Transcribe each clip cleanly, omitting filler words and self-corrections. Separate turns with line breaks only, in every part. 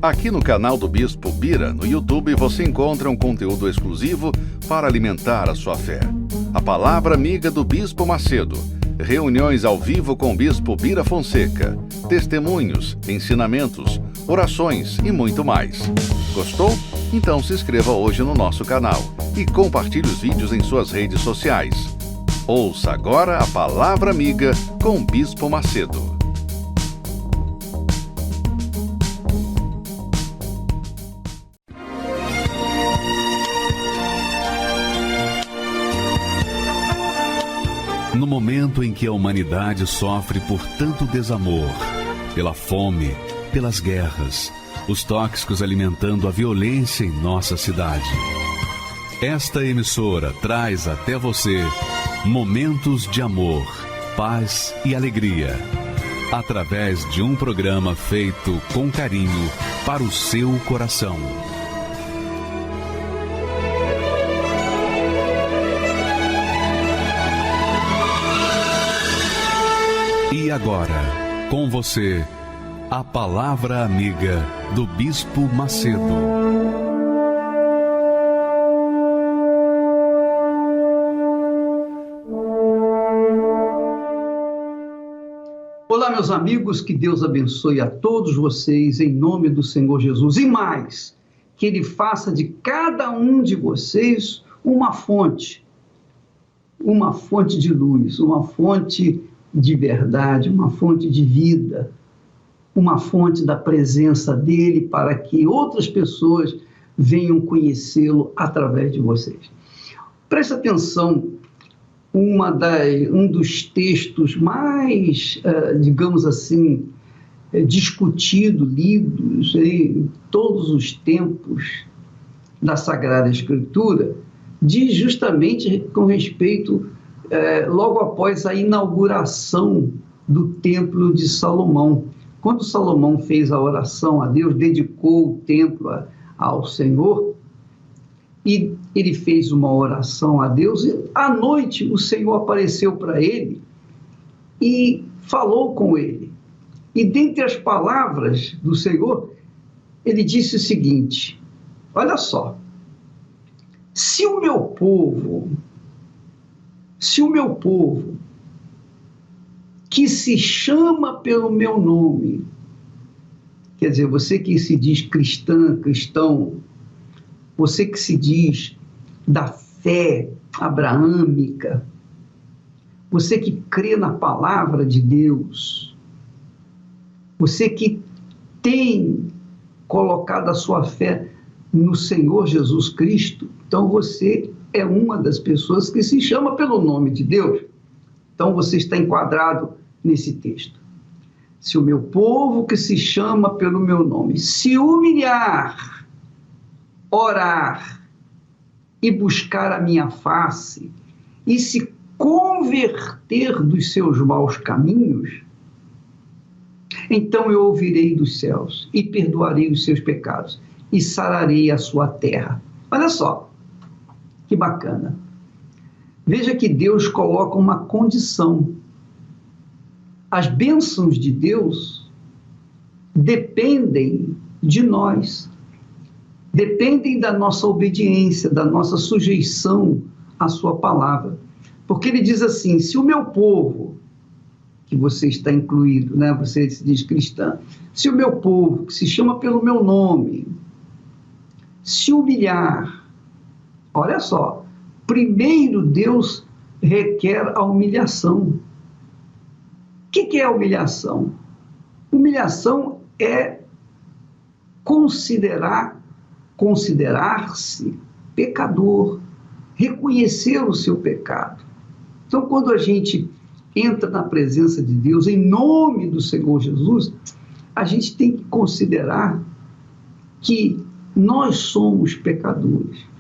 Aqui no canal do Bispo Bira, no YouTube, você encontra um conteúdo exclusivo para alimentar a sua fé. A Palavra Amiga do Bispo Macedo, reuniões ao vivo com o Bispo Bira Fonseca, testemunhos, ensinamentos, orações e muito mais. Gostou? Então se inscreva hoje no nosso canal e compartilhe os vídeos em suas redes sociais. Ouça agora a Palavra Amiga com o Bispo Macedo.
No momento em que a humanidade sofre por tanto desamor, pela fome, pelas guerras, os tóxicos alimentando a violência em nossa cidade, esta emissora traz até você momentos de amor, paz e alegria, através de um programa feito com carinho para o seu coração. E agora, com você, a Palavra Amiga do Bispo Macedo.
Olá, meus amigos, que Deus abençoe a todos vocês em nome do Senhor Jesus. E mais, que Ele faça de cada um de vocês uma fonte de luz, uma fonte de verdade, uma fonte de vida, uma fonte da presença dEle para que outras pessoas venham conhecê-lo através de vocês. Preste atenção, um dos textos mais, digamos assim, discutido, lidos em todos os tempos da Sagrada Escritura, diz justamente com respeito logo após a inauguração do Templo de Salomão. Quando Salomão fez a oração a Deus, dedicou o templo ao Senhor, e ele fez uma oração a Deus, e à noite o Senhor apareceu para ele e falou com ele. E dentre as palavras do Senhor, ele disse o seguinte: olha só, se o meu povo, que se chama pelo meu nome, quer dizer, você que se diz cristão, você que se diz da fé abraâmica, você que crê na palavra de Deus, você que tem colocado a sua fé no Senhor Jesus Cristo, então você é uma das pessoas que se chama pelo nome de Deus. Então você está enquadrado nesse texto. Se o meu povo que se chama pelo meu nome se humilhar, orar e buscar a minha face e se converter dos seus maus caminhos, então eu ouvirei dos céus e perdoarei os seus pecados e sararei a sua terra. Olha só, que bacana. Veja que Deus coloca uma condição. As bênçãos de Deus dependem de nós, dependem da nossa obediência, da nossa sujeição à sua palavra. Porque ele diz assim: se o meu povo, que você está incluído, né? Você se diz cristã, se o meu povo, que se chama pelo meu nome, se humilhar. Olha só, primeiro Deus requer a humilhação. O que é a humilhação? Humilhação é considerar-se pecador, reconhecer o seu pecado. Então, quando a gente entra na presença de Deus em nome do Senhor Jesus, a gente tem que considerar que nós somos pecadores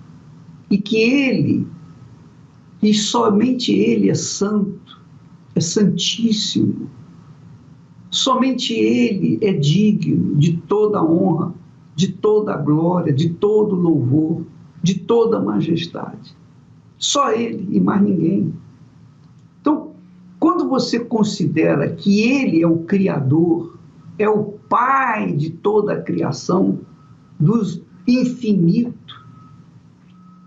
e que Ele, e somente Ele é santo, é santíssimo. Somente Ele é digno de toda honra, de toda glória, de todo louvor, de toda majestade. Só Ele e mais ninguém. Então, quando você considera que Ele é o Criador, é o Pai de toda a criação, do infinito,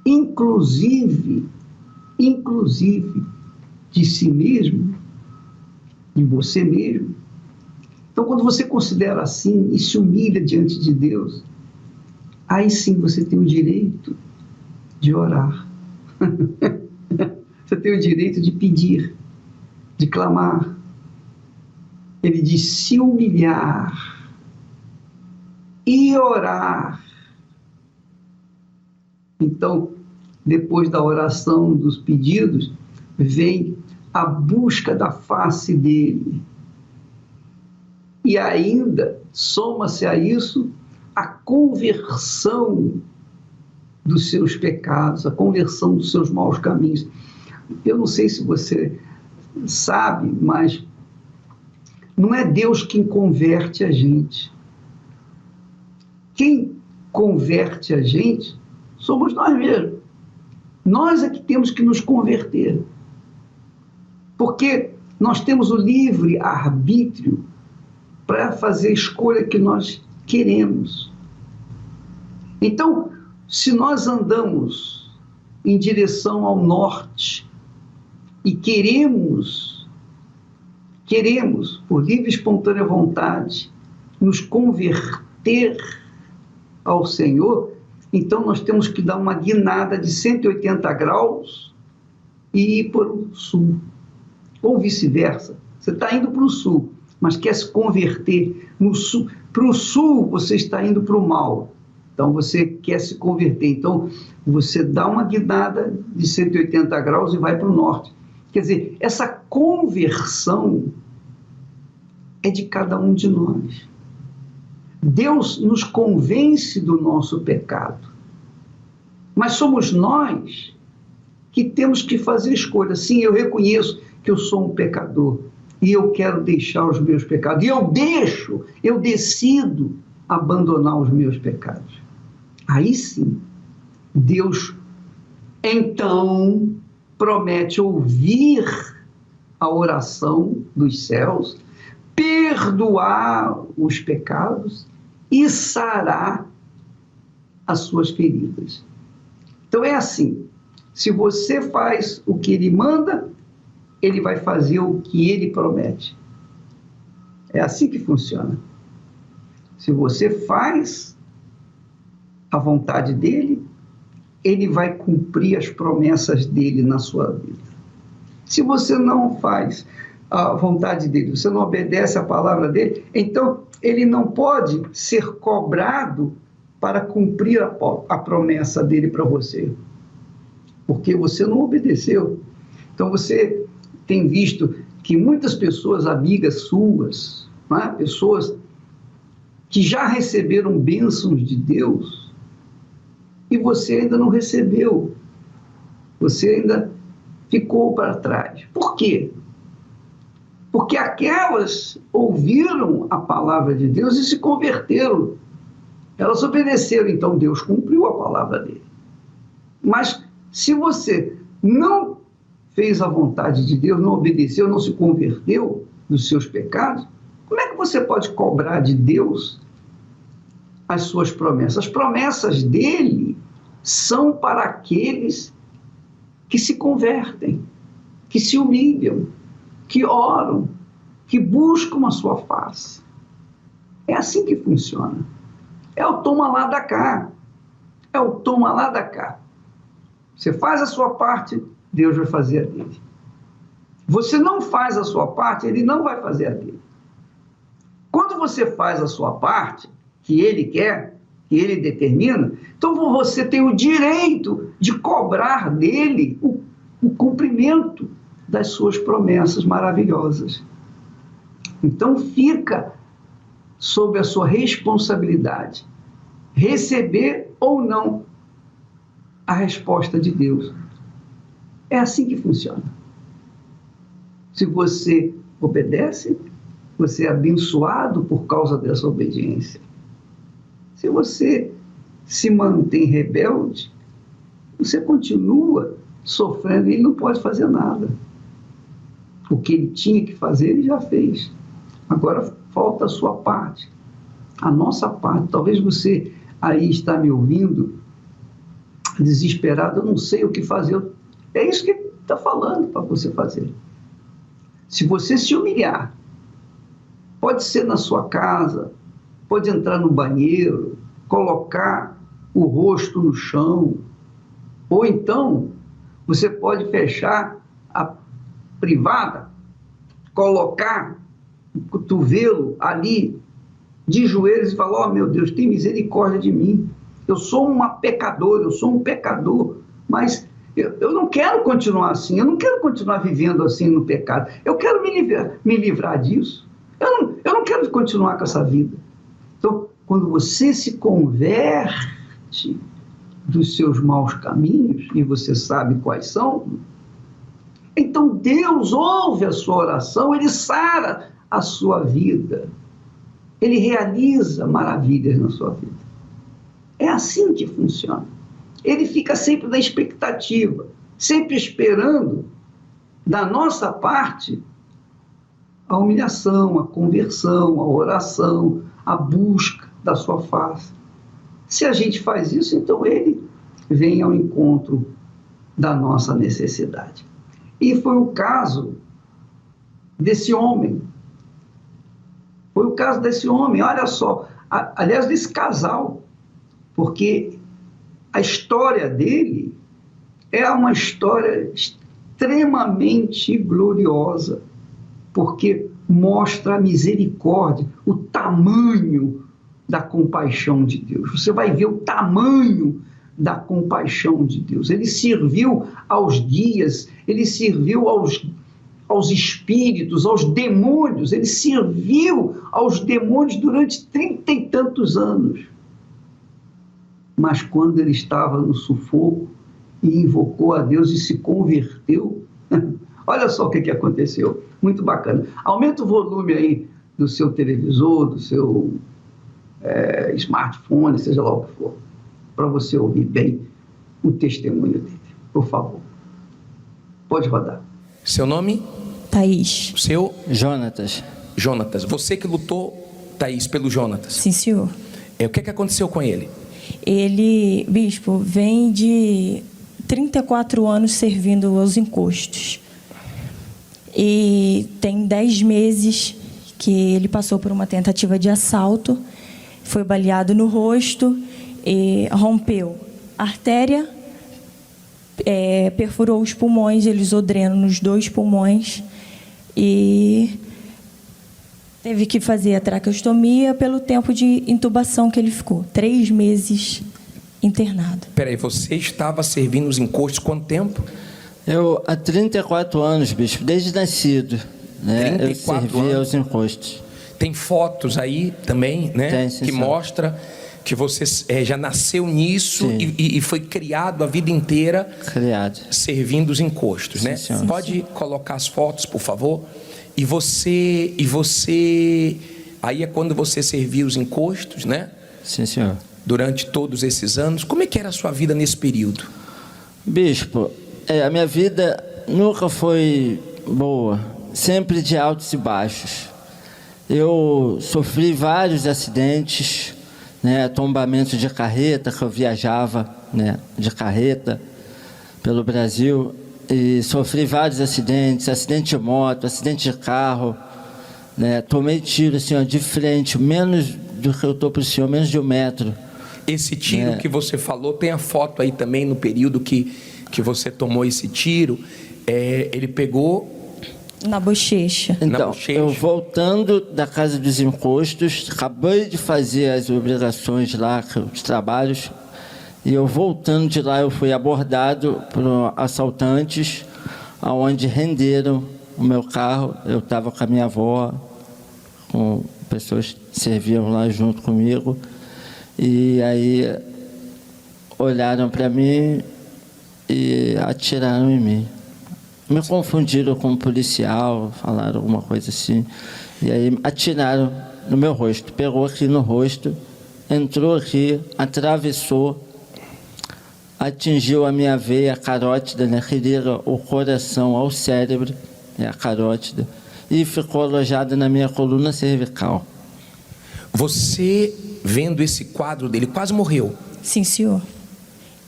inclusive de si mesmo, de você mesmo. Então, quando você considera assim e se humilha diante de Deus, aí sim você tem o direito de orar. Você tem o direito de pedir, de clamar. Ele diz se humilhar e orar. Então, depois da oração, dos pedidos, vem a busca da face dele. E ainda soma-se a isso a conversão dos seus pecados, a conversão dos seus maus caminhos. Eu não sei se você sabe, mas não é Deus quem converte a gente. Quem converte a gente somos nós mesmos. Nós é que temos que nos converter. Porque nós temos o livre arbítrio para fazer a escolha que nós queremos. Então, se nós andamos em direção ao norte e queremos, por livre e espontânea vontade, nos converter ao Senhor, então nós temos que dar uma guinada de 180 graus e ir para o sul, ou vice-versa. Você está indo para o sul, mas quer se converter no sul. Para o sul, você está indo para o mal. Então, você quer se converter. Então, você dá uma guinada de 180 graus e vai para o norte. Quer dizer, essa conversão é de cada um de nós. Deus nos convence do nosso pecado. Mas somos nós que temos que fazer escolha. Sim, eu reconheço que eu sou um pecador e eu quero deixar os meus pecados. E eu decido abandonar os meus pecados. Aí sim, Deus então promete ouvir a oração dos céus, perdoar os pecados e sarar as suas feridas. Então é assim, se você faz o que ele manda, ele vai fazer o que ele promete. É assim que funciona. Se você faz a vontade dele, ele vai cumprir as promessas dele na sua vida. Se você não faz a vontade dele, você não obedece a palavra dele, então ele não pode ser cobrado para cumprir a promessa dele para você, porque você não obedeceu. Então você tem visto que muitas pessoas, amigas suas, né, pessoas que já receberam bênçãos de Deus, e você ainda não recebeu, você ainda ficou para trás. Por quê? Porque aquelas ouviram a palavra de Deus e se converteram. Elas obedeceram, então Deus cumpriu a palavra dele. Mas se você não fez a vontade de Deus, não obedeceu, não se converteu dos seus pecados, como é que você pode cobrar de Deus as suas promessas? As promessas dele são para aqueles que se convertem, que se humilham, que oram, que buscam a sua face. É assim que funciona. É o toma lá da cá. É o toma lá da cá. Você faz a sua parte, Deus vai fazer a dele. Você não faz a sua parte, ele não vai fazer a dele. Quando você faz a sua parte, que ele quer, que ele determina, então você tem o direito de cobrar dele o cumprimento das suas promessas maravilhosas. Então fica sob a sua responsabilidade receber ou não a resposta de Deus. É assim que funciona. Se você obedece, você é abençoado por causa dessa obediência. Se você se mantém rebelde, você continua sofrendo e ele não pode fazer nada. O que ele tinha que fazer, ele já fez. Agora falta a sua parte. a nossa parte. Talvez você aí está me ouvindo, desesperado, eu não sei o que fazer. É isso que ele está falando para você fazer. Se você se humilhar, pode ser na sua casa, pode entrar no banheiro, colocar o rosto no chão, ou então você pode fechar a privada, colocar o cotovelo ali de joelhos e falar: meu Deus, tem misericórdia de mim, eu sou uma pecadora, eu sou um pecador, mas eu não quero continuar assim, eu não quero continuar vivendo assim no pecado, eu quero me livrar disso, eu não quero continuar com essa vida. Então, quando você se converte dos seus maus caminhos, e você sabe quais são, então Deus ouve a sua oração, Ele sara a sua vida, Ele realiza maravilhas na sua vida. É assim que funciona. Ele fica sempre na expectativa, sempre esperando da nossa parte a humilhação, a conversão, a oração, a busca da sua face. Se a gente faz isso, então Ele vem ao encontro da nossa necessidade. E foi o caso desse homem. Foi o caso desse homem, olha só, aliás, desse casal, porque a história dele é uma história extremamente gloriosa, porque mostra a misericórdia, o tamanho da compaixão de Deus. Você vai ver o tamanho da compaixão de Deus. Ele serviu aos guias, ele serviu aos espíritos, aos demônios, ele serviu aos demônios durante 30 e tantos anos. Mas quando ele estava no sufoco e invocou a Deus e se converteu, olha só o que aconteceu, muito bacana. Aumenta o volume aí do seu televisor, do seu smartphone, seja lá o que for, para você ouvir bem o testemunho dele, por favor. Pode rodar.
Seu nome?
Thaís.
O seu?
Jonatas.
Jonatas. Você que lutou, Thaís, pelo Jonatas.
Sim, senhor.
O que aconteceu com ele?
Ele, bispo, vem de 34 anos servindo aos encostos. E tem 10 meses que ele passou por uma tentativa de assalto, foi baleado no rosto, e rompeu a artéria, perfurou os pulmões, ele usou dreno nos 2 pulmões e teve que fazer a traqueostomia pelo tempo de intubação que ele ficou, 3 meses internado.
Peraí, você estava servindo os encostos quanto tempo?
Eu, há 34 anos, bispo, desde nascido, né?
34
eu servi
anos.
aos encostos.
Tem fotos aí também, né?
Tem, sim,
que
senhor.
mostra que você já nasceu nisso e foi criado a vida inteira servindo os encostos,
sim,
né?
senhor.
Pode colocar as fotos, por favor? E você aí é quando você serviu os encostos, né?
Sim, senhor.
Durante todos esses anos, como é que era a sua vida nesse período?
Bispo, a minha vida nunca foi boa, sempre de altos e baixos. Eu sofri vários acidentes, né, tombamento de carreta, que eu viajava, né, de carreta pelo Brasil, e sofri vários acidentes, acidente de moto, acidente de carro, né, tomei tiro assim, ó, de frente, menos do que eu estou para o senhor, menos de 1 metro.
Esse tiro que você falou, tem a foto aí também no período que você tomou esse tiro, ele pegou...
Na bochecha.
Então, eu voltando da casa dos encostos, acabei de fazer as obrigações lá, os trabalhos, e eu voltando de lá, eu fui abordado por assaltantes, onde renderam o meu carro. Eu estava com a minha avó, com pessoas que serviam lá junto comigo, e aí olharam para mim e atiraram em mim. Me confundiram com um policial, falaram alguma coisa assim, e aí atiraram no meu rosto, pegou aqui no rosto, entrou aqui, atravessou, atingiu a minha veia carótida, né, que liga o coração ao cérebro, a carótida, e ficou alojada na minha coluna cervical.
Você, vendo esse quadro dele, quase morreu.
Sim, senhor.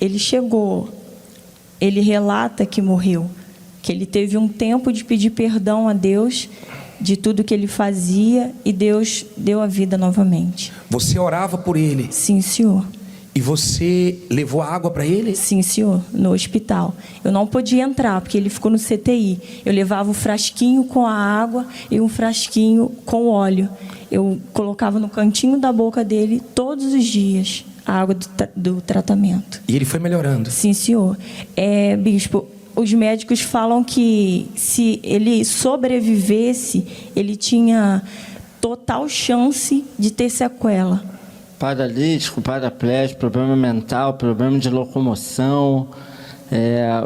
Ele chegou, ele relata que morreu, que ele teve um tempo de pedir perdão a Deus de tudo que ele fazia e Deus deu a vida novamente.
Você orava por ele?
Sim, senhor.
E você levou água para ele?
Sim, senhor, no hospital. Eu não podia entrar, porque ele ficou no CTI. Eu levava um frasquinho com a água e um frasquinho com óleo. Eu colocava no cantinho da boca dele todos os dias a água do tratamento.
E ele foi melhorando?
Sim, senhor. Bispo, os médicos falam que se ele sobrevivesse, ele tinha total chance de ter sequela.
Paralítico, paraplégico, problema mental, problema de locomoção.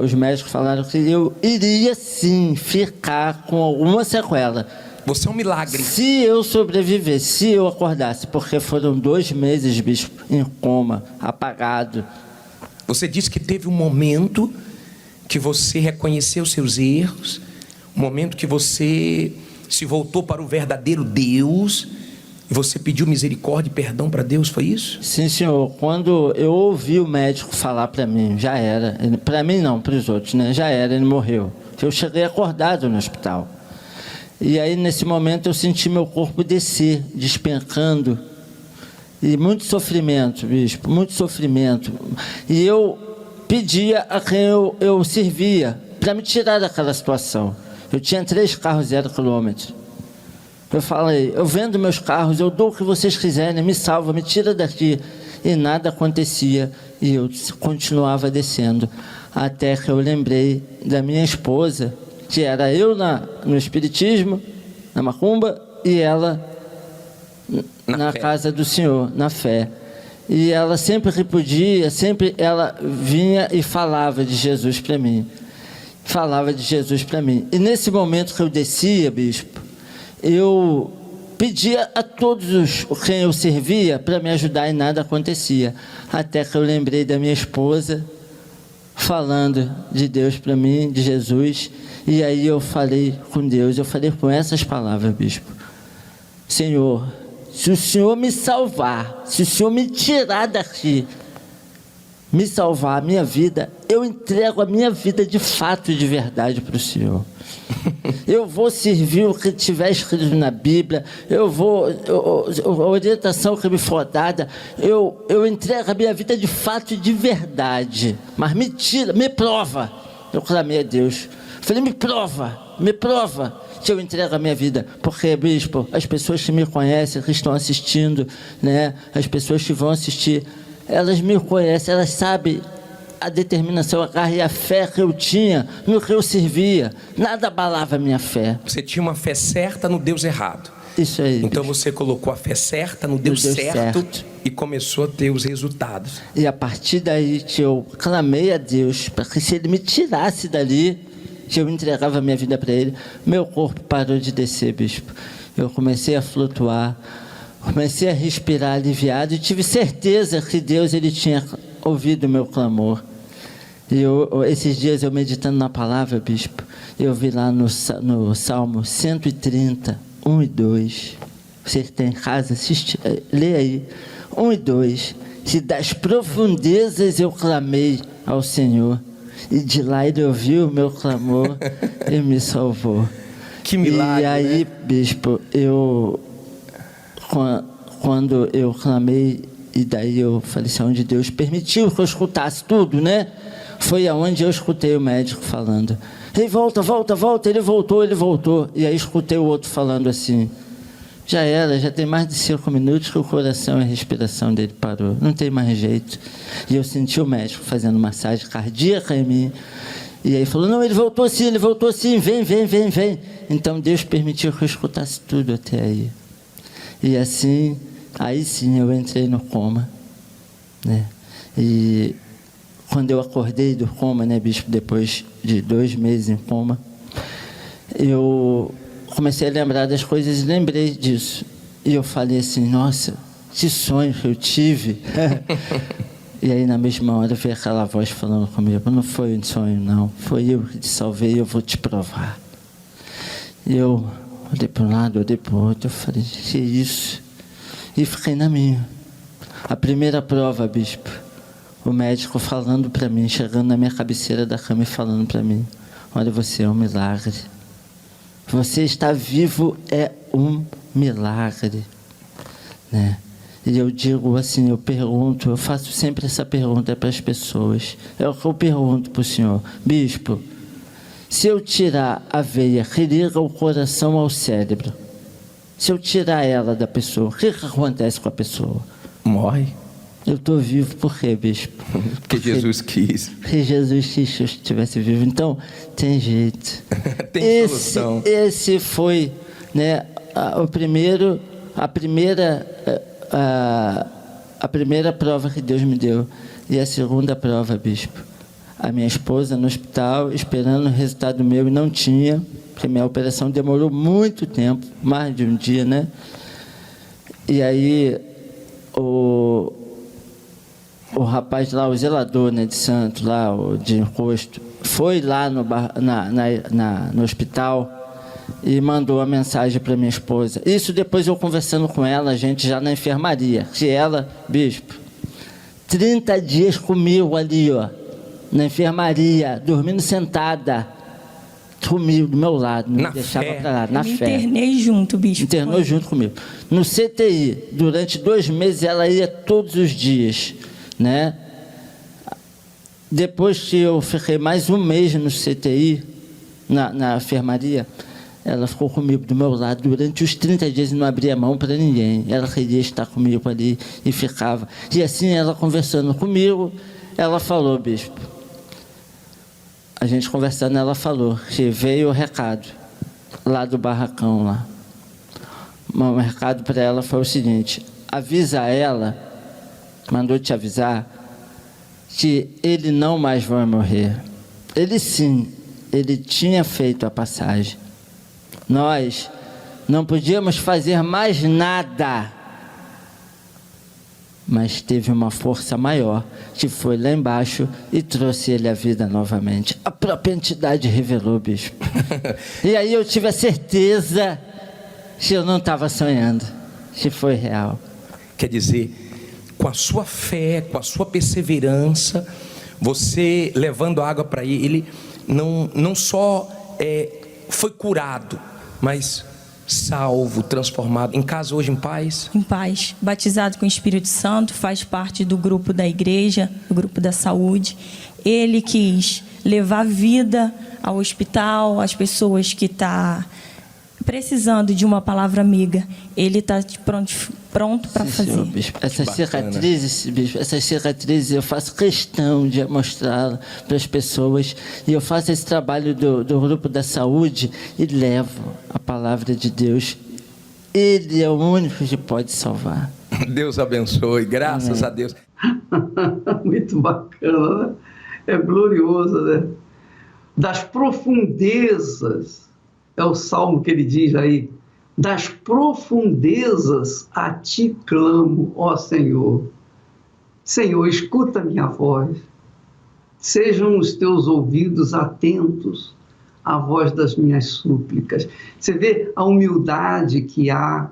Os médicos falaram que eu iria sim ficar com alguma sequela.
Você é um milagre.
Se eu sobrevivesse, se eu acordasse, porque foram 2 meses, bispo, em coma, apagado.
Você disse que teve um momento que você reconheceu seus erros, um momento que você se voltou para o verdadeiro Deus. Você pediu misericórdia e perdão para Deus, foi isso?
Sim, senhor. Quando eu ouvi o médico falar para mim, já era. Para mim não, para os outros, né? Já era, ele morreu. Eu cheguei acordado no hospital. E aí, nesse momento, eu senti meu corpo descer, despencando. E muito sofrimento, bispo, muito sofrimento. E eu pedia a quem eu servia para me tirar daquela situação. Eu tinha 3 carros 0 quilômetros. Eu falei, eu vendo meus carros, eu dou o que vocês quiserem, me salva, me tira daqui. E nada acontecia, e eu continuava descendo. Até que eu lembrei da minha esposa, que era eu no espiritismo, na macumba, e ela na casa do Senhor, na fé. E ela sempre que podia, sempre ela vinha e falava de Jesus para mim. Falava de Jesus para mim. E nesse momento que eu descia, bispo, eu pedia a todos quem eu servia para me ajudar e nada acontecia. Até que eu lembrei da minha esposa falando de Deus para mim, de Jesus. E aí eu falei com Deus, eu falei com essas palavras, bispo. Senhor, se o Senhor me salvar, se o Senhor me tirar daqui, me salvar a minha vida, eu entrego a minha vida de fato e de verdade para o Senhor. Eu vou servir o que tiver escrito na Bíblia, a orientação que me for dada, eu entrego a minha vida de fato e de verdade, mas me tira, me prova. Eu clamei a Deus, falei, me prova que eu entrego a minha vida, porque, bispo, as pessoas que me conhecem, que estão assistindo, né, as pessoas que vão assistir, elas me conhecem, elas sabem a determinação, a garra e a fé que eu tinha no que eu servia. Nada abalava a minha fé.
Você tinha uma fé certa no Deus errado.
Isso aí.
Então você colocou a fé certa no Deus certo e começou a ter os resultados.
E a partir daí que eu clamei a Deus para que se Ele me tirasse dali, que eu entregava a minha vida para Ele, meu corpo parou de descer, bispo. Eu comecei a flutuar, comecei a respirar aliviado e tive certeza que Deus ele tinha ouvido o meu clamor. E esses dias eu meditando na palavra, bispo, eu vi lá no Salmo 130, 1 e 2. Você que tem em casa, assiste, lê aí. 1 e 2. Que das profundezas eu clamei ao Senhor. E de lá ele ouviu o meu clamor e me salvou.
Que milagre,
e aí,
né?
bispo, quando eu clamei, e daí eu falei assim, onde Deus permitiu que eu escutasse tudo, né? Foi aonde eu escutei o médico falando. Ele volta, ele voltou. E aí escutei o outro falando assim, já tem mais de 5 minutos que o coração e a respiração dele parou. Não tem mais jeito. E eu senti o médico fazendo massagem cardíaca em mim. E aí falou, não, ele voltou sim, vem. Então Deus permitiu que eu escutasse tudo até aí. E assim, aí sim eu entrei no coma, né? E quando eu acordei do coma, né, bispo, depois de 2 meses em coma, eu comecei a lembrar das coisas e lembrei disso. E eu falei assim, nossa, que sonho que eu tive. E aí na mesma hora veio aquela voz falando comigo, não foi um sonho não, foi eu que te salvei, eu vou te provar. E eu olhei para um lado, olhei para o outro, eu falei, que isso? e fiquei na minha. A primeira prova, bispo, o médico falando para mim, chegando na minha cabeceira da cama e falando para mim: olha, você é um milagre. Você está vivo é um milagre, né? E eu digo assim, eu faço sempre essa pergunta para as pessoas. É o que eu pergunto para o senhor: bispo, se eu tirar a veia que liga o coração ao cérebro, se eu tirar ela da pessoa, o que acontece com a pessoa?
Morre.
Eu estou vivo por quê, bispo?
Porque Jesus quis.
Porque Jesus quis que eu estivesse vivo. Então, tem jeito.
Tem solução.
Esse foi, né, a primeira prova que Deus me deu. E a segunda prova, bispo, a minha esposa no hospital, esperando o resultado meu, e não tinha, porque minha operação demorou muito tempo, mais de um dia, né? E aí, o rapaz lá, o zelador, né, de Santos, lá, o de encosto, foi lá no hospital e mandou a mensagem para minha esposa. Isso depois eu conversando com ela, a gente já na enfermaria, que ela, bispo, 30 dias comigo ali, ó, na enfermaria, dormindo sentada, comigo, do meu lado, não me deixava para lá, na fé.
Internei junto, bispo.
Internou junto comigo. No CTI, durante 2 meses, ela ia todos os dias, né? Depois que eu fiquei mais um mês no CTI, na enfermaria, ela ficou comigo do meu lado durante os 30 dias e não abria mão para ninguém. Ela queria estar comigo ali e ficava. E assim, ela conversando comigo, ela falou, bispo, a gente conversando, ela falou que veio o recado lá do barracão lá. O recado para ela foi o seguinte: avisa ela, mandou te avisar, que ele não mais vai morrer. Ele sim, ele tinha feito a passagem. Nós não podíamos fazer mais nada, mas teve uma força maior que foi lá embaixo e trouxe ele à vida novamente. A própria entidade revelou, bispo. E aí eu tive a certeza que eu não estava sonhando, que foi real.
Quer dizer, com a sua fé, com a sua perseverança, você levando água para ele, não só foi curado, mas salvo, transformado. Em casa hoje em paz?
Em paz. Batizado com o Espírito Santo, faz parte do grupo da igreja, do grupo da saúde. Ele quis levar vida ao hospital, às pessoas que estão precisando de uma palavra amiga. Ele está pronto para fazer.
Senhor, bispo. Essas cicatrizes eu faço questão de mostrá-las para as pessoas, e eu faço esse trabalho do grupo da saúde e levo a palavra de Deus. Ele é o único que pode salvar.
Deus abençoe, graças a Deus.
Muito bacana, né? É glorioso, né? Das profundezas, é o salmo que ele diz aí: das profundezas a ti clamo, ó Senhor. Senhor, escuta a minha voz. Sejam os teus ouvidos atentos à voz das minhas súplicas. Você vê a humildade que há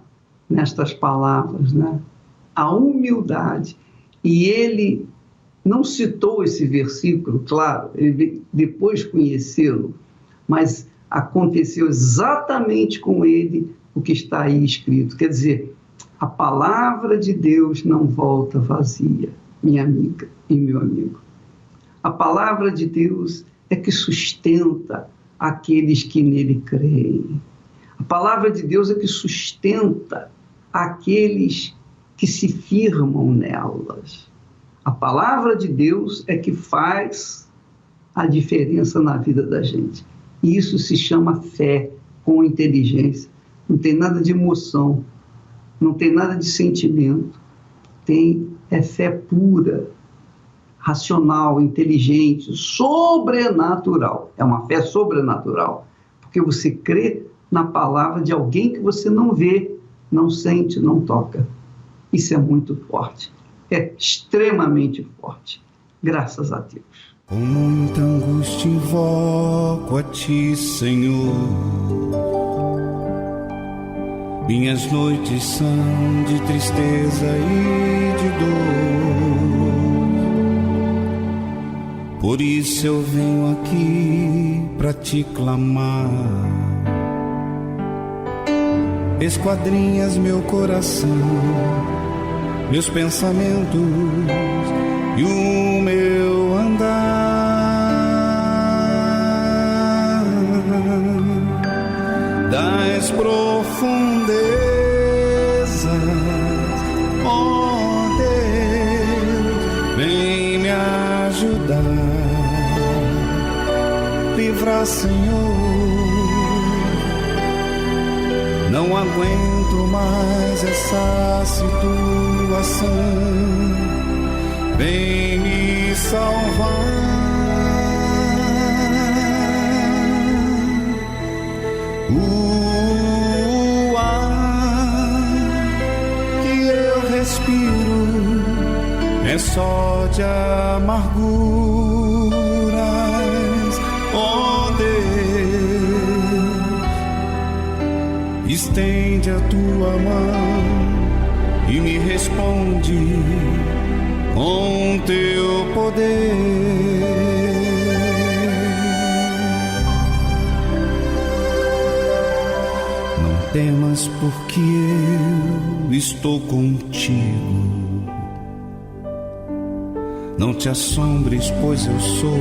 nestas palavras, né? A humildade. E ele não citou esse versículo, claro, ele depois conhecê-lo, mas aconteceu exatamente com ele o que está aí escrito. Quer dizer, a palavra de Deus não volta vazia, minha amiga e meu amigo. A palavra de Deus é que sustenta aqueles que nele creem. A palavra de Deus é que sustenta aqueles que se firmam nelas. A palavra de Deus é que faz a diferença na vida da gente. E isso se chama fé com inteligência. Não tem nada de emoção, não tem nada de sentimento. É fé pura, racional, inteligente, sobrenatural. É uma fé sobrenatural, porque você crê na palavra de alguém que você não vê, não sente, não toca. Isso é muito forte, é extremamente forte, graças a Deus.
Com muita angústia invoco a ti, Senhor. Minhas noites são de tristeza e de dor. Por isso eu venho aqui pra te clamar. Esquadrinhas meu coração, meus pensamentos e o meu andar. Das profundezas, ó Deus, vem me ajudar, livrar, Senhor. Não aguento mais essa situação, vem me salvar. O ar que eu respiro é só de amarguras, ó Deus, estende a tua mão e me responde com teu poder. Não temas, porque eu estou contigo. Não te assombres, pois eu sou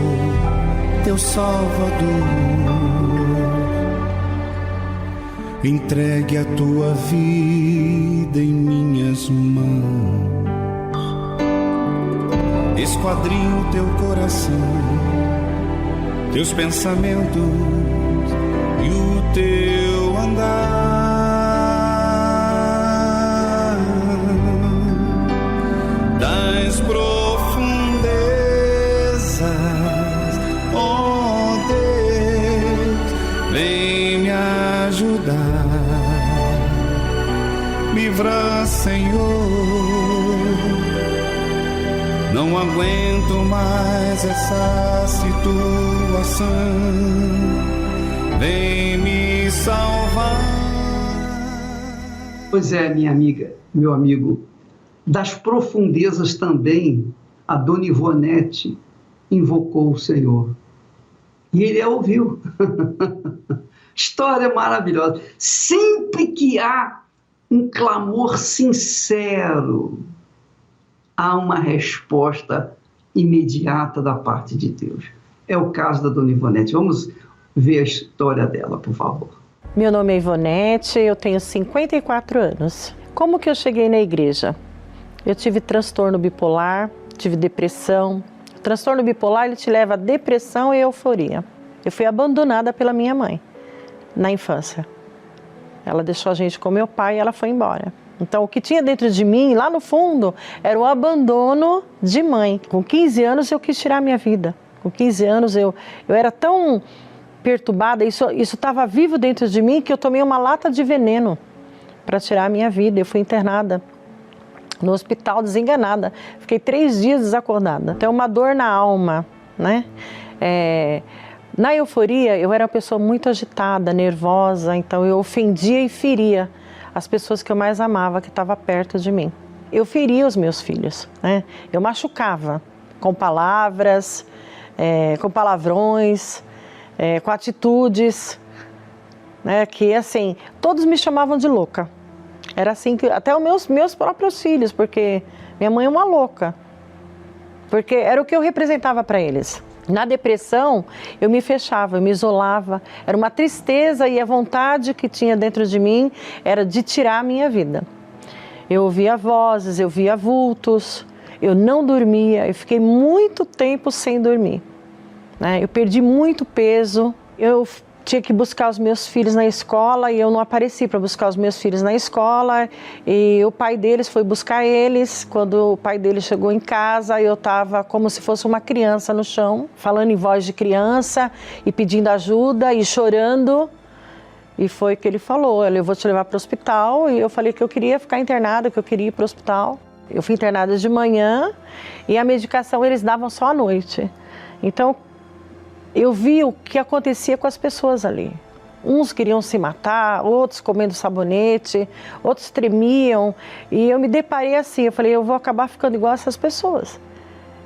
teu Salvador. Entregue a tua vida em minhas mãos. Esquadrinho teu coração, teus pensamentos e o teu andar. Das profundezas, ó Deus, vem me ajudar, livra, Senhor. Não aguento mais essa situação, vem me salvar.
Pois é, minha amiga, meu amigo, das profundezas também a Dona Ivonete invocou o Senhor. E ele a ouviu. História maravilhosa. Sempre que há um clamor sincero, há uma resposta imediata da parte de Deus. É o caso da Dona Ivonete. Vamos ver a história dela, por favor.
Meu nome é Ivonete, eu tenho 54 anos. Como que eu cheguei na igreja? Eu tive transtorno bipolar, tive depressão. O transtorno bipolar, ele te leva a depressão e euforia. Eu fui abandonada pela minha mãe na infância. Ela deixou a gente com meu pai e ela foi embora. Então, o que tinha dentro de mim, lá no fundo, era o abandono de mãe. Com 15 anos, eu quis tirar a minha vida. Com 15 anos, eu era tão perturbada, isso estava vivo dentro de mim, que eu tomei uma lata de veneno para tirar a minha vida. Eu fui internada no hospital, desenganada. Fiquei 3 dias desacordada. Tem uma dor na alma, né? Na euforia, eu era uma pessoa muito agitada, nervosa, então eu ofendia e feria as pessoas que eu mais amava, que estavam perto de mim. Eu feria os meus filhos, né? Eu machucava com palavras, com palavrões, com atitudes, né? Que assim, todos me chamavam de louca. Era assim, que até os meus próprios filhos, porque minha mãe é uma louca. Porque era o que eu representava para eles. Na depressão, eu me fechava, eu me isolava. Era uma tristeza e a vontade que tinha dentro de mim era de tirar a minha vida. Eu ouvia vozes, eu via vultos, eu não dormia, eu fiquei muito tempo sem dormir, né? Eu perdi muito peso, eu tinha que buscar os meus filhos na escola e eu não apareci para buscar os meus filhos na escola, e o pai deles foi buscar eles. Quando o pai deles chegou em casa, eu estava como se fosse uma criança no chão, falando em voz de criança e pedindo ajuda e chorando. E foi que ele falou: eu vou te levar para o hospital. E eu falei que eu queria ficar internada, que eu queria ir para o hospital. Eu fui internada de manhã e a medicação eles davam só à noite. Então, eu vi o que acontecia com as pessoas ali. Uns queriam se matar, outros comendo sabonete, outros tremiam. E eu me deparei assim, eu falei, eu vou acabar ficando igual a essas pessoas.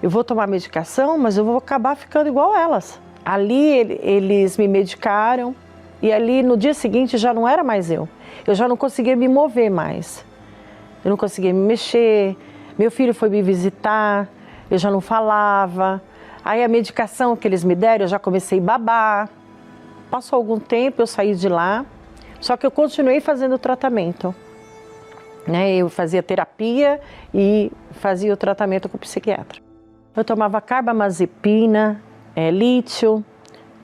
Eu vou tomar medicação, mas eu vou acabar ficando igual a elas. Ali eles me medicaram e ali no dia seguinte já não era mais eu. Eu já não conseguia me mover mais. Eu não conseguia me mexer. Meu filho foi me visitar, eu já não falava. Aí a medicação que eles me deram, eu já comecei a babar. Passou algum tempo, eu saí de lá, só que eu continuei fazendo o tratamento. Né? Eu fazia terapia e fazia o tratamento com o psiquiatra. Eu tomava carbamazepina, lítio,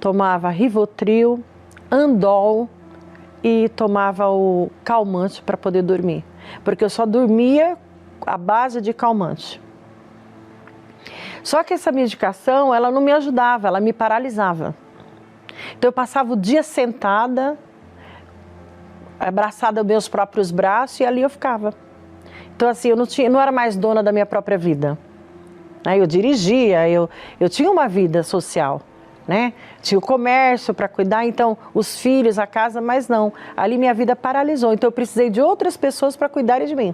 tomava Rivotril, Andol e tomava o calmante para poder dormir. Porque eu só dormia à base de calmante. Só que essa medicação, ela não me ajudava, ela me paralisava. Então eu passava o dia sentada, abraçada aos meus próprios braços e ali eu ficava. Então assim, eu não era mais dona da minha própria vida. Eu dirigia, eu tinha uma vida social, né? Tinha o comércio para cuidar, então os filhos, a casa, mas não. Ali minha vida paralisou, então eu precisei de outras pessoas para cuidarem de mim.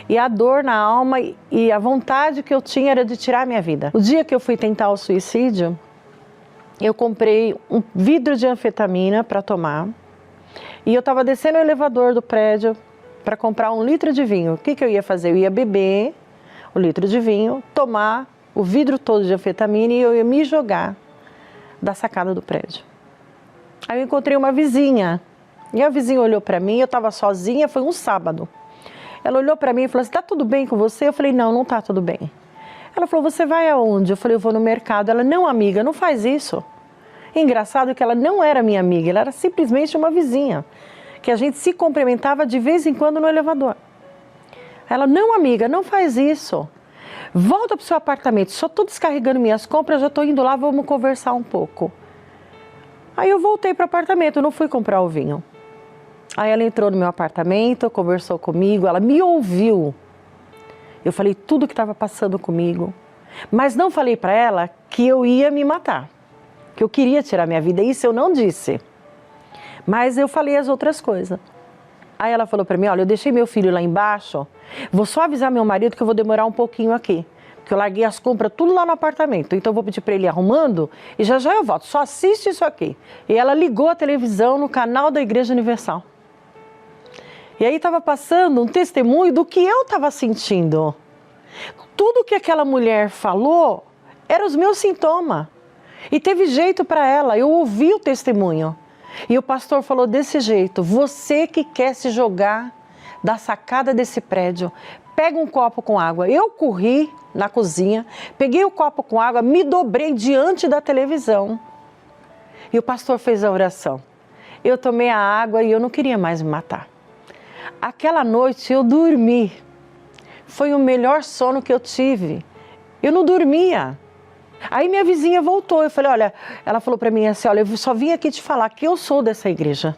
E a dor na alma e a vontade que eu tinha era de tirar a minha vida. O dia que eu fui tentar o suicídio, eu comprei um vidro de anfetamina para tomar e eu estava descendo o elevador do prédio para comprar 1 litro de vinho. O que eu ia fazer? Eu ia beber o litro de vinho, tomar o vidro todo de anfetamina e eu ia me jogar da sacada do prédio. Aí eu encontrei uma vizinha e a vizinha olhou para mim, eu estava sozinha, foi um sábado. Ela olhou para mim e falou assim, tá tudo bem com você? Eu falei, não tá tudo bem. Ela falou, você vai aonde? Eu falei, eu vou no mercado. Ela, não amiga, não faz isso. Engraçado que ela não era minha amiga, ela era simplesmente uma vizinha, que a gente se cumprimentava de vez em quando no elevador. Ela, não amiga, não faz isso. Volta para o seu apartamento, só estou descarregando minhas compras, já estou indo lá, vamos conversar um pouco. Aí eu voltei para o apartamento, não fui comprar o vinho. Aí ela entrou no meu apartamento, conversou comigo, ela me ouviu. Eu falei tudo o que estava passando comigo, mas não falei para ela que eu ia me matar, que eu queria tirar minha vida, isso eu não disse. Mas eu falei as outras coisas. Aí ela falou para mim, olha, eu deixei meu filho lá embaixo, vou só avisar meu marido que eu vou demorar um pouquinho aqui, porque eu larguei as compras tudo lá no apartamento, então eu vou pedir para ele ir arrumando e já eu volto, só assiste isso aqui. E ela ligou a televisão no canal da Igreja Universal. E aí estava passando um testemunho do que eu estava sentindo. Tudo que aquela mulher falou eram os meus sintomas. E teve jeito para ela, eu ouvi o testemunho. E o pastor falou desse jeito, você que quer se jogar da sacada desse prédio, pega um copo com água. Eu corri na cozinha, peguei o copo com água, me dobrei diante da televisão. E o pastor fez a oração. Eu tomei a água e eu não queria mais me matar. Aquela noite eu dormi. Foi o melhor sono que eu tive. Eu não dormia. Aí minha vizinha voltou, eu falei, olha, ela falou para mim assim, olha, eu só vim aqui te falar que eu sou dessa igreja.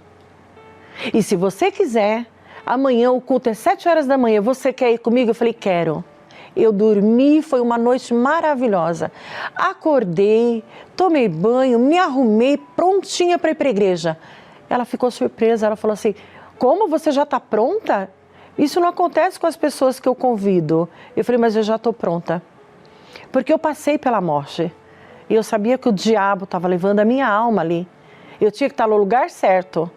E se você quiser, amanhã o culto é 7 horas da manhã, você quer ir comigo? Eu falei, quero. Eu dormi, foi uma noite maravilhosa. Acordei, tomei banho, me arrumei, prontinha para ir para a igreja. Ela ficou surpresa, ela falou assim, como você já está pronta? Isso não acontece com as pessoas que eu convido. Eu falei, mas eu já estou pronta. Porque eu passei pela morte e eu sabia que o diabo estava levando a minha alma ali. Eu tinha que estar no lugar certo,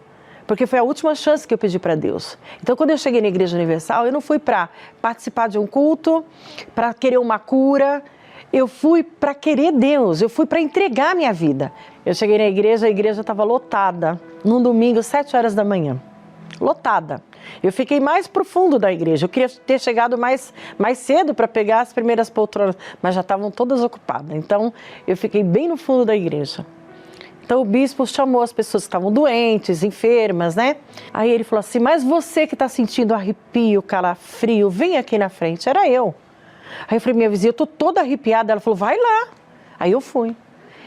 porque foi a última chance que eu pedi para Deus. Então, quando eu cheguei na Igreja Universal, eu não fui para participar de um culto, para querer uma cura, eu fui para querer Deus, eu fui para entregar a minha vida. Eu cheguei na igreja, a igreja estava lotada, num domingo, 7 horas da manhã. Lotada. Eu fiquei mais pro fundo da igreja. Eu queria ter chegado mais cedo para pegar as primeiras poltronas, mas já estavam todas ocupadas. Então, eu fiquei bem no fundo da igreja. Então, o bispo chamou as pessoas que estavam doentes, enfermas, né? Aí ele falou assim, mas você que está sentindo arrepio, calafrio, vem aqui na frente. Era eu. Aí eu falei, minha vizinha, eu tô toda arrepiada. Ela falou, vai lá. Aí eu fui.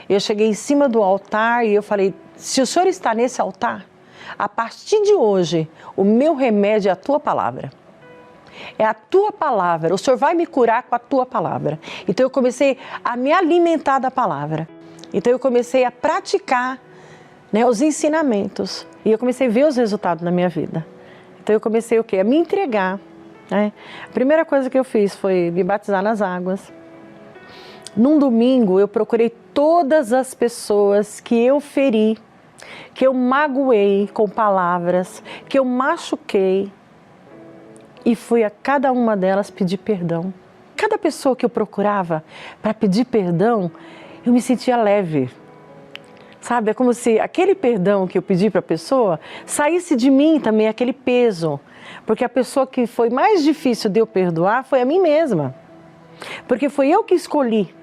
Eu cheguei em cima do altar e eu falei, se o senhor está nesse altar, a partir de hoje, o meu remédio é a tua palavra. É a tua palavra. O Senhor vai me curar com a tua palavra. Então eu comecei a me alimentar da palavra. Então eu comecei a praticar né, os ensinamentos. E eu comecei a ver os resultados na minha vida. Então eu comecei o quê? A me entregar. Né? A primeira coisa que eu fiz foi me batizar nas águas. Num domingo eu procurei todas as pessoas que eu feri, que eu magoei com palavras, que eu machuquei, e fui a cada uma delas pedir perdão. Cada pessoa que eu procurava para pedir perdão, eu me sentia leve. Sabe, é como se aquele perdão que eu pedi para a pessoa saísse de mim também, aquele peso. Porque a pessoa que foi mais difícil de eu perdoar foi a mim mesma. Porque foi eu que escolhi.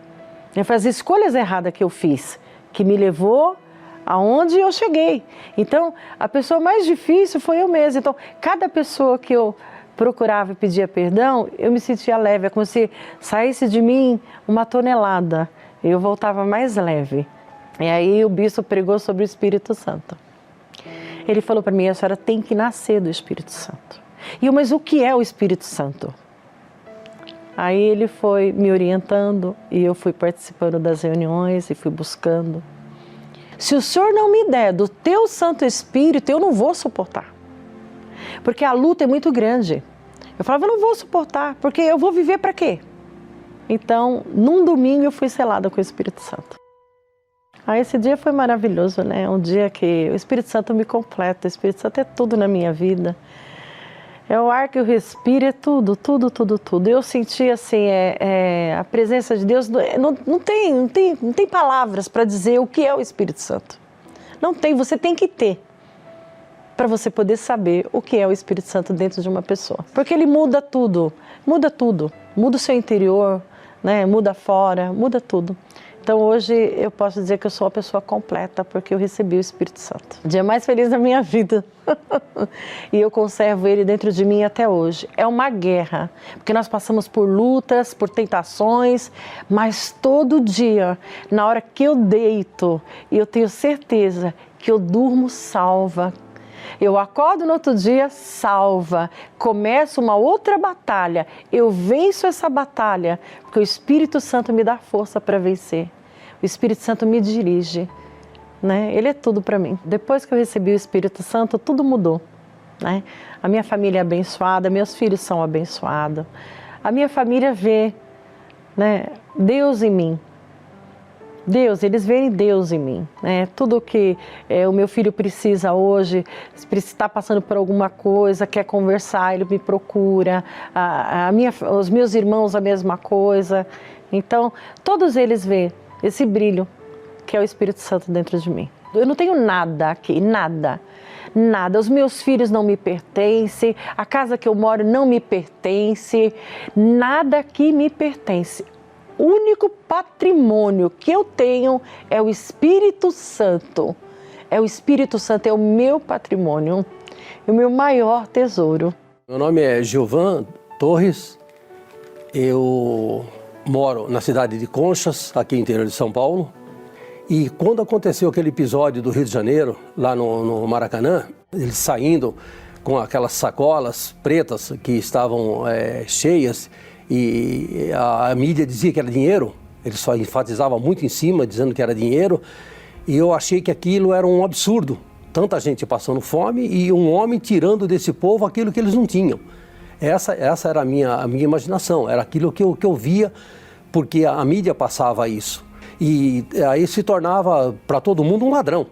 Foi as escolhas erradas que eu fiz, que me levou aonde eu cheguei. Então, a pessoa mais difícil foi eu mesma. Então, cada pessoa que eu procurava e pedia perdão, eu me sentia leve. É como se saísse de mim uma tonelada. Eu voltava mais leve. E aí o bispo pregou sobre o Espírito Santo. Ele falou para mim, a senhora tem que nascer do Espírito Santo. E eu, mas o que é o Espírito Santo? Aí ele foi me orientando e eu fui participando das reuniões e fui buscando. Se o senhor não me der do teu Santo Espírito, eu não vou suportar. Porque a luta é muito grande. Eu falava, eu não vou suportar, porque eu vou viver para quê? Então, num domingo eu fui selada com o Espírito Santo. Aí esse dia foi maravilhoso, né? Um dia que o Espírito Santo me completa, o Espírito Santo é tudo na minha vida. É o ar que eu respiro, é tudo, tudo, tudo, tudo. Eu senti assim, a presença de Deus, não tem palavras para dizer o que é o Espírito Santo. Não tem, você tem que ter, para você poder saber o que é o Espírito Santo dentro de uma pessoa. Porque ele muda tudo, muda o seu interior, né? Muda fora, muda tudo. Então hoje eu posso dizer que eu sou uma pessoa completa porque eu recebi o Espírito Santo. O dia mais feliz da minha vida. E eu conservo ele dentro de mim até hoje. É uma guerra, porque nós passamos por lutas, por tentações, mas todo dia, na hora que eu deito, eu tenho certeza que eu durmo salva. Eu acordo no outro dia salva, começo uma outra batalha, eu venço essa batalha, porque o Espírito Santo me dá força para vencer. O Espírito Santo me dirige, né? Ele é tudo para mim. Depois que eu recebi o Espírito Santo, tudo mudou, né? A minha família é abençoada, meus filhos são abençoados. A minha família vê, né, Deus em mim. Deus, eles veem Deus em mim, né? Tudo que o meu filho precisa hoje, se está passando por alguma coisa, quer conversar, ele me procura, os meus irmãos a mesma coisa. Então, todos eles veem esse brilho que é o Espírito Santo dentro de mim. Eu não tenho nada aqui, nada. Os meus filhos não me pertencem, a casa que eu moro não me pertence, nada aqui me pertence. O único patrimônio que eu tenho é o Espírito Santo. É o Espírito Santo, é o meu patrimônio, o meu maior tesouro.
Meu nome é Gilvan Torres, eu moro na cidade de Conchas, aqui no interior de São Paulo. E quando aconteceu aquele episódio do Rio de Janeiro, lá no Maracanã, eles saindo com aquelas sacolas pretas que estavam cheias, e a mídia dizia que era dinheiro, ele só enfatizava muito em cima, dizendo que era dinheiro, e eu achei que aquilo era um absurdo, tanta gente passando fome e um homem tirando desse povo aquilo que eles não tinham. Essa era a minha imaginação, era aquilo que eu via, porque a mídia passava isso. E aí se tornava para todo mundo um ladrão.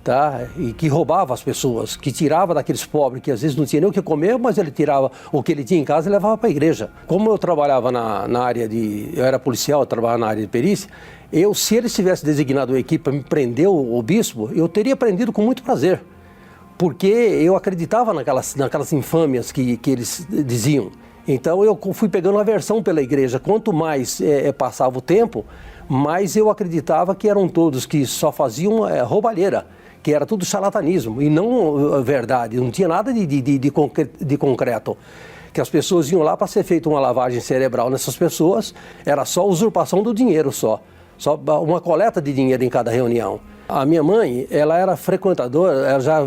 Tá? E que roubava as pessoas, que tirava daqueles pobres que às vezes não tinha nem o que comer, mas ele tirava o que ele tinha em casa e levava para a igreja. Como eu trabalhava na área eu era policial, eu trabalhava na área de perícia, se eles tivessem designado uma equipe para me prender o bispo, eu teria prendido com muito prazer, porque eu acreditava naquelas infâmias que eles diziam. Então eu fui pegando aversão pela igreja. Quanto mais passava o tempo, mais eu acreditava que eram todos que só faziam roubalheira, que era tudo charlatanismo e não verdade, não tinha nada de concreto. Que as pessoas iam lá para ser feita uma lavagem cerebral nessas pessoas, era só usurpação do dinheiro só uma coleta de dinheiro em cada reunião. A minha mãe, ela era frequentadora, ela já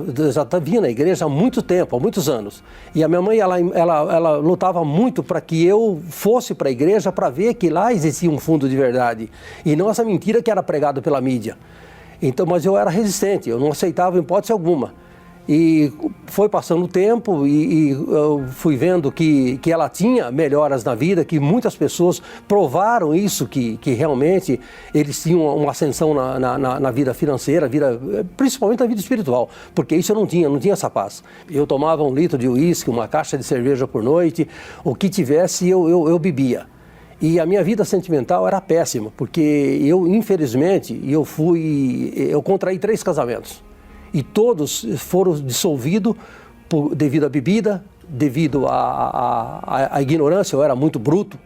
vinha na igreja há muito tempo, há muitos anos. E a minha mãe, ela lutava muito para que eu fosse para a igreja para ver que lá existia um fundo de verdade e não essa mentira que era pregada pela mídia. Então, mas eu era resistente, eu não aceitava em hipótese alguma. E foi passando o tempo e eu fui vendo que ela tinha melhoras na vida, que muitas pessoas provaram isso, que realmente eles tinham uma ascensão na vida financeira, principalmente na vida espiritual, porque isso eu não tinha essa paz. Eu tomava 1 litro de uísque, uma caixa de cerveja por noite, o que tivesse eu bebia. E a minha vida sentimental era péssima, porque eu, infelizmente, eu contraí 3 casamentos. E todos foram dissolvidos devido à bebida, devido à ignorância. Eu era muito bruto,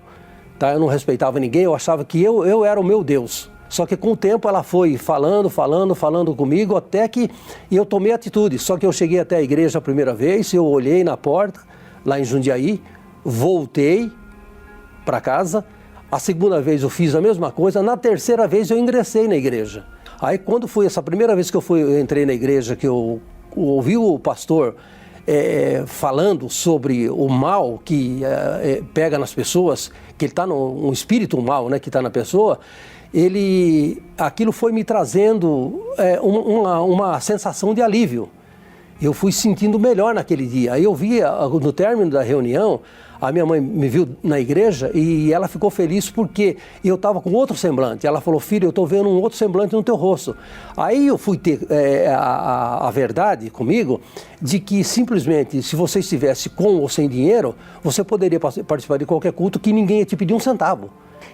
tá? Eu não respeitava ninguém, eu achava que eu era o meu Deus. Só que com o tempo ela foi falando comigo, até que eu tomei atitude. Só que eu cheguei até a igreja a primeira vez, eu olhei na porta, lá em Jundiaí, voltei para casa. A segunda vez eu fiz a mesma coisa, na terceira vez eu ingressei na igreja. Aí quando foi essa primeira vez que eu entrei na igreja, que eu ouvi o pastor falando sobre o mal que pega nas pessoas, que ele está um espírito mal, né, que está na pessoa, aquilo foi me trazendo uma sensação de alívio. Eu fui sentindo melhor naquele dia. Aí eu vi, no término da reunião, a minha mãe me viu na igreja e ela ficou feliz porque eu estava com outro semblante. Ela falou: filho, eu estou vendo um outro semblante no teu rosto. Aí eu fui ter a verdade comigo de que simplesmente, se você estivesse com ou sem dinheiro, você poderia participar de qualquer culto que ninguém ia te pedir um centavo.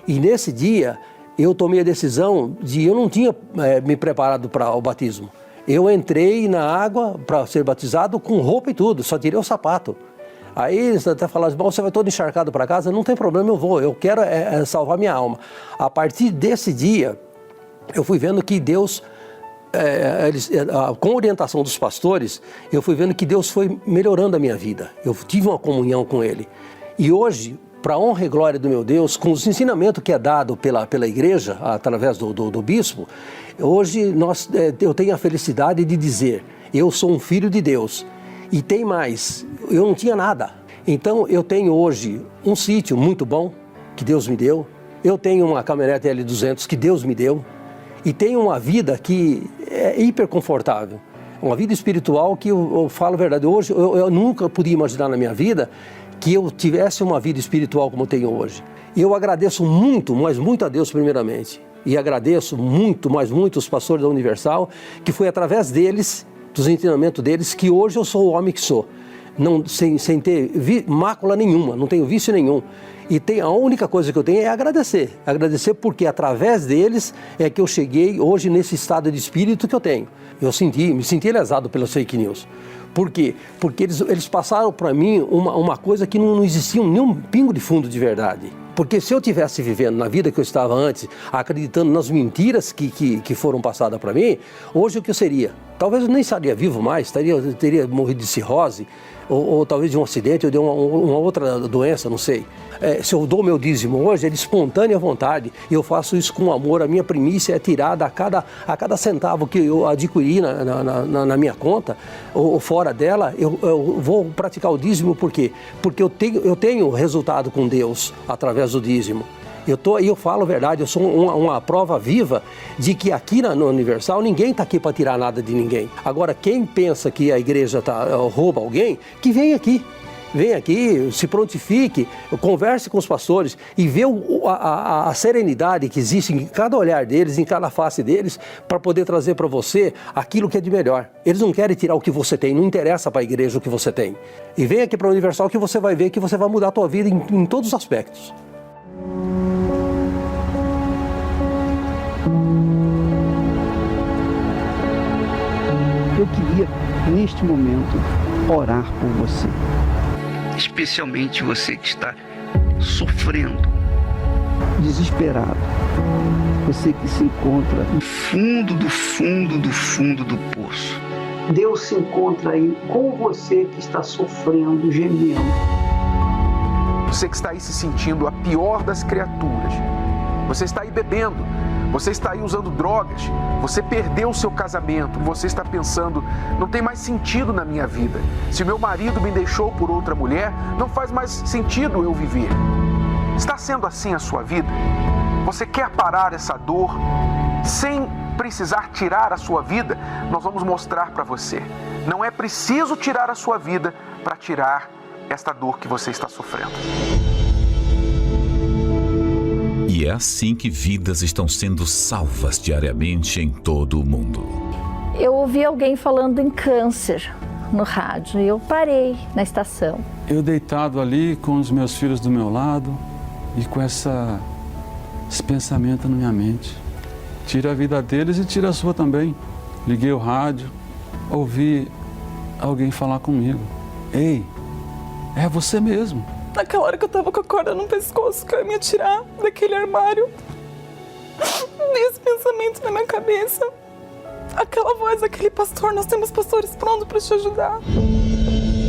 E nesse dia, eu tomei a decisão eu não tinha me preparado para o batismo. Eu entrei na água para ser batizado com roupa e tudo, só tirei o sapato. Aí eles até falaram: bom, você vai todo encharcado para casa, não tem problema, eu quero salvar minha alma. A partir desse dia, eu fui vendo que Deus, com a orientação dos pastores, eu fui vendo que Deus foi melhorando a minha vida. Eu tive uma comunhão com Ele. E hoje, para a honra e glória do meu Deus, com os ensinamentos que é dado pela igreja, através do bispo, hoje eu tenho a felicidade de dizer: eu sou um filho de Deus. E tem mais, eu não tinha nada. Então eu tenho hoje um sítio muito bom, que Deus me deu. Eu tenho uma caminhonete L200 que Deus me deu. E tenho uma vida que é hiper confortável. Uma vida espiritual que eu falo a verdade. Hoje eu nunca podia imaginar na minha vida que eu tivesse uma vida espiritual como eu tenho hoje. E eu agradeço muito, mas muito a Deus primeiramente. E agradeço muito, mas muito os pastores da Universal, que foi através deles, dos ensinamentos deles, que hoje eu sou o homem que sou. Sem ter mácula nenhuma, não tenho vício nenhum. E a única coisa que eu tenho é agradecer. Agradecer porque através deles é que eu cheguei hoje nesse estado de espírito que eu tenho. Me senti lesado pelas fake news. Por quê? Porque eles passaram para mim uma coisa que não existia nenhum pingo de fundo de verdade. Porque se eu estivesse vivendo na vida que eu estava antes, acreditando nas mentiras que foram passadas para mim, hoje o que eu seria? Talvez eu nem estaria vivo mais, teria morrido de cirrose, ou talvez de um acidente, ou de uma outra doença, não sei. Se eu dou meu dízimo hoje, é de espontânea vontade, e eu faço isso com amor. A minha primícia é tirada a cada centavo que eu adquiri na minha conta, ou fora dela, eu vou praticar o dízimo. Por quê? Porque eu tenho resultado com Deus através do dízimo. Eu falo a verdade, eu sou uma prova viva de que aqui no Universal ninguém está aqui para tirar nada de ninguém. Agora, quem pensa que a igreja rouba alguém, que vem aqui. Vem aqui, se prontifique, converse com os pastores e vê a serenidade que existe em cada olhar deles, em cada face deles, para poder trazer para você aquilo que é de melhor. Eles não querem tirar o que você tem, não interessa para a igreja o que você tem. E vem aqui para o Universal que você vai ver que você vai mudar a tua vida em todos os aspectos.
Eu queria, neste momento, orar por você. Especialmente você que está sofrendo, desesperado. Você que se encontra no fundo do poço. Deus se encontra aí com você que está sofrendo, gemendo.
Você que está aí se sentindo a pior das criaturas. Você está aí bebendo. Você está aí usando drogas, você perdeu o seu casamento, você está pensando: não tem mais sentido na minha vida. Se meu marido me deixou por outra mulher, não faz mais sentido eu viver. Está sendo assim a sua vida? Você quer parar essa dor sem precisar tirar a sua vida, nós vamos mostrar para você. Não é preciso tirar a sua vida para tirar esta dor que você está sofrendo.
E é assim que vidas estão sendo salvas diariamente em todo o mundo.
Eu ouvi alguém falando em câncer no rádio e eu parei na estação.
Eu deitado ali com os meus filhos do meu lado e com esse pensamento na minha mente. Tira a vida deles e tira a sua também. Liguei o rádio, ouvi alguém falar comigo. Ei, é você mesmo.
Naquela hora que eu tava com a corda no pescoço, que eu ia me atirar daquele armário. Esse pensamento na minha cabeça. Aquela voz, aquele pastor, nós temos pastores prontos para te ajudar.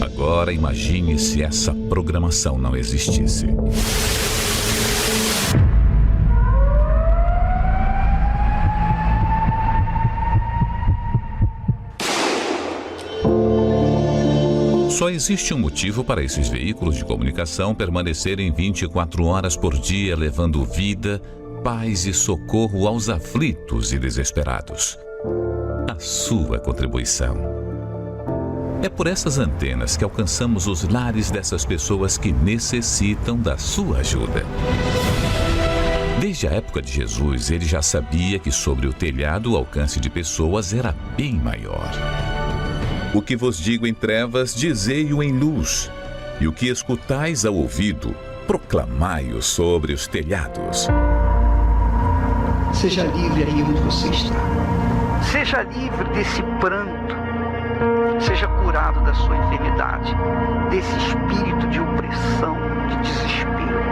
Agora imagine se essa programação não existisse. Só existe um motivo para esses veículos de comunicação permanecerem 24 horas por dia, levando vida, paz e socorro aos aflitos e desesperados. A sua contribuição. É por essas antenas que alcançamos os lares dessas pessoas que necessitam da sua ajuda. Desde a época de Jesus, ele já sabia que sobre o telhado o alcance de pessoas era bem maior. O que vos digo em trevas, dizei-o em luz, e o que escutais ao ouvido, proclamai-o sobre os telhados.
Seja livre aí onde você está. Seja livre desse pranto. Seja curado da sua enfermidade, desse espírito de opressão, de desespero.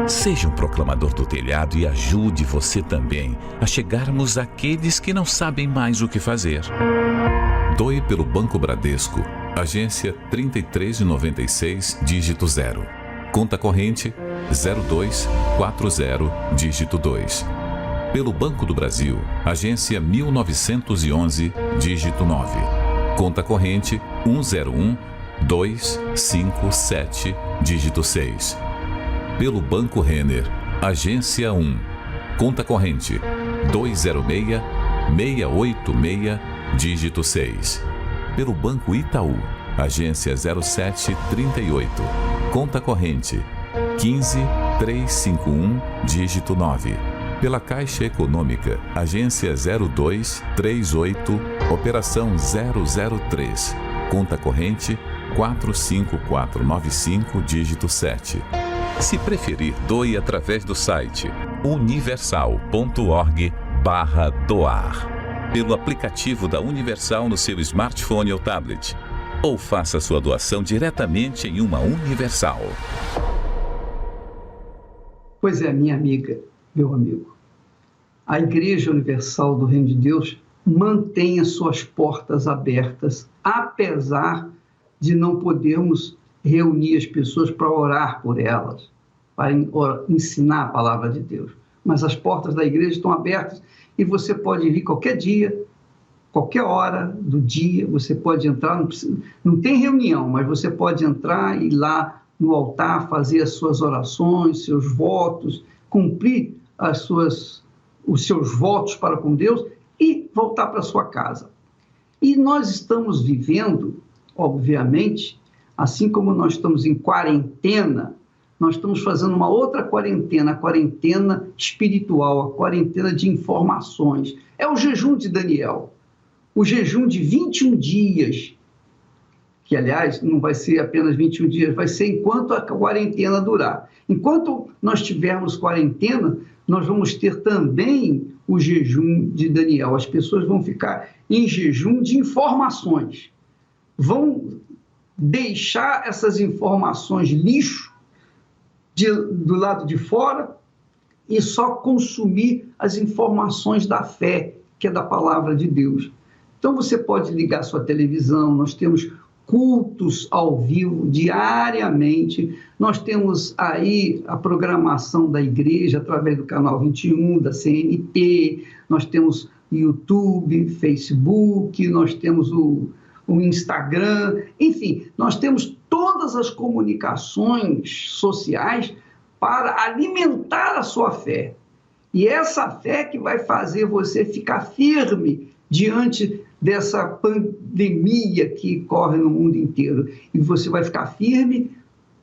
Seja um proclamador do telhado e ajude você também a chegarmos àqueles que não sabem mais o que fazer. Doe pelo Banco Bradesco, agência 3396, dígito 0. Conta corrente 0240, dígito 2. Pelo Banco do Brasil, agência 1911, dígito 9. Conta corrente 101257, dígito 6. Pelo Banco Renner, agência 1. Conta corrente 206686, dígito 6. Pelo Banco Itaú, agência 0738. Conta corrente 15351, dígito 9. Pela Caixa Econômica, agência 0238, operação 003. Conta corrente 45495, dígito 7. Se preferir, doe através do site universal.org/doar. Pelo aplicativo da Universal no seu smartphone ou tablet. Ou faça sua doação diretamente em uma Universal.
Pois é, minha amiga, meu amigo. A Igreja Universal do Reino de Deus mantém as suas portas abertas, apesar de não podermos reunir as pessoas para orar por elas, para ensinar a palavra de Deus. Mas as portas da igreja estão abertas e você pode vir qualquer dia, qualquer hora do dia, você pode entrar, não tem reunião, mas você pode entrar e ir lá no altar, fazer as suas orações, seus votos, cumprir os seus votos para com Deus e voltar para a sua casa. E nós estamos vivendo, obviamente, assim como nós estamos em quarentena, nós estamos fazendo uma outra quarentena, a quarentena espiritual, a quarentena de informações. É o jejum de Daniel, o jejum de 21 dias, que, aliás, não vai ser apenas 21 dias, vai ser enquanto a quarentena durar. Enquanto nós tivermos quarentena, nós vamos ter também o jejum de Daniel. As pessoas vão ficar em jejum de informações. Vão deixar essas informações lixo do lado de fora e só consumir as informações da fé, que é da palavra de Deus. Então você pode ligar sua televisão, nós temos cultos ao vivo diariamente, nós temos aí a programação da igreja através do canal 21, da CNT, nós temos YouTube, Facebook, nós temos o Instagram, enfim, nós temos todas as comunicações sociais para alimentar a sua fé. E essa fé que vai fazer você ficar firme diante dessa pandemia que corre no mundo inteiro. E você vai ficar firme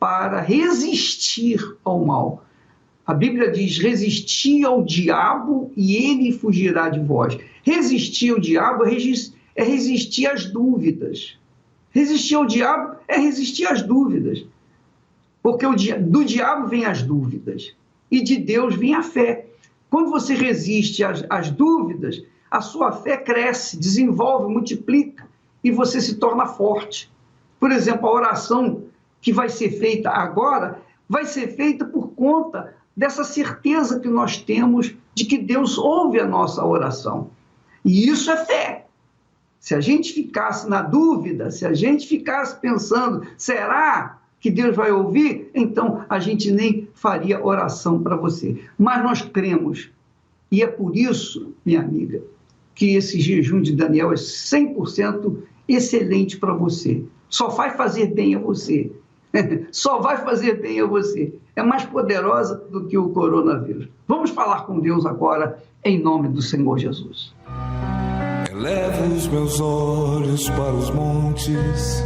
para resistir ao mal. A Bíblia diz: resistir ao diabo e ele fugirá de vós. Resistir ao diabo é resistir às dúvidas. Resistir ao diabo é resistir às dúvidas. Porque do diabo vem as dúvidas e de Deus vem a fé. Quando você resiste às dúvidas, a sua fé cresce, desenvolve, multiplica e você se torna forte. Por exemplo, a oração que vai ser feita agora vai ser feita por conta dessa certeza que nós temos de que Deus ouve a nossa oração. E isso é fé. Se a gente ficasse na dúvida, se a gente ficasse pensando, será que Deus vai ouvir? Então a gente nem faria oração para você. Mas nós cremos. E é por isso, minha amiga, que esse jejum de Daniel é 100% excelente para você. Só vai fazer bem a você. Só vai fazer bem a você. É mais poderosa do que o coronavírus. Vamos falar com Deus agora, em nome do Senhor Jesus.
Elevo os meus olhos para os montes,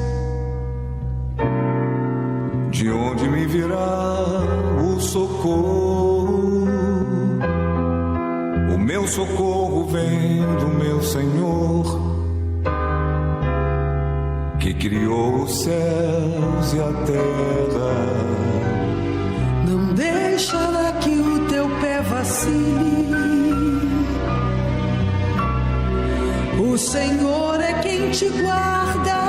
de onde me virá o socorro. O meu socorro vem do meu Senhor, que criou os céus e a terra.
Não deixará que o teu pé vacile. O Senhor é quem te guarda.